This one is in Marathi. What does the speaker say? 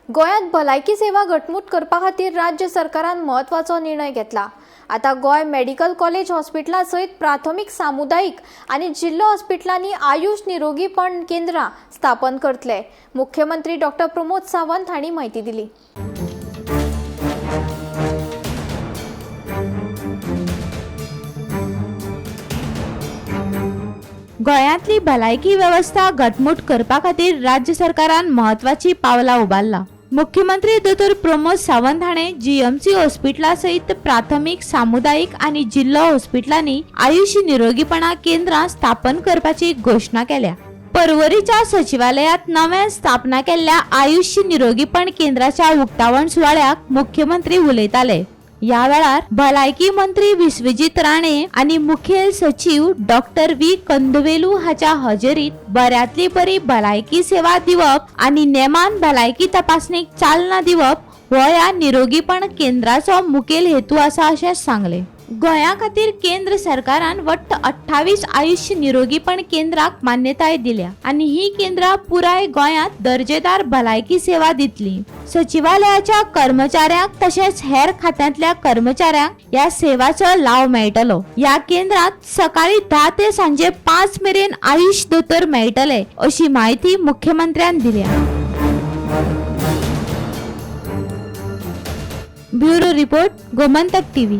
गोयात भलायकी सेवा घटमूट करपा खातीर राज्य सरकारान महत्वाचो निर्णय घेतला। आता गोय मेडिकल कॉलेज हॉस्पिटला सयत प्राथमिक सामुदायिक आणि जिल्लो हॉस्पिटलांनी आयुष निरोगीपण केंद्रां स्थापन करतले। मुख्यमंत्री डॉक्टर प्रमोद सावंत हांणी माहिती दिली। गोंयांतली भलायकी व्यवस्था घटमूट करपा खातीर राज्य सरकारान महत्वाची पावलां उबारला। मुख्यमंत्री डॉक्टर प्रमोद सावंत हाणें जीएमसी हॉस्पिटला सहित प्राथमिक सामुदायिक आणि जिल्लो हॉस्पिटलांनी आयुष निरोगीपणा केंद्रां स्थापन करपाची घोषणा केल्या। पर्वरीच्या सचिवालयात नव्यान स्थापना केल्ल्या आयुष निरोगीपण केंद्राच्या उक्तावण सुवाळ्याक मुख्यमंत्री उलयताले। या वेळार भलायकी मंत्री विश्वजीत राणे आणि मुखेल सचिव डॉक्टर व्ही कंदवेलू हाच्या हजेरीत बऱ्यातली बरी भलायकी सेवा दिवप आणि नेमान भलायकी तपासणीक चालना दिवप हो या निरोगीपण केंद्राचो मुखेल हेतू आसा अशें सांगले। गोंया खातीर केंद्र सरकारान वट्ट 28 आयुष निरोगीपण केंद्राक मान्यताय दिल्या आणि ही केंद्रां पुराय गोंयांत दर्जेदार भलायकी सेवा दितली। सचिवालयाच्या कर्मचाऱ्यांक तशेंच हेर खात्यांतल्या कर्मचाऱ्यांक या सेवाचो लाव मेळटलो। या केंद्रात सकाळी 10 ते सांजे 5 मेरेन आयुष दोतोर मेळटले अशी माहिती मुख्यमंत्र्यान दिल्या। Bureau report Gomantak TV.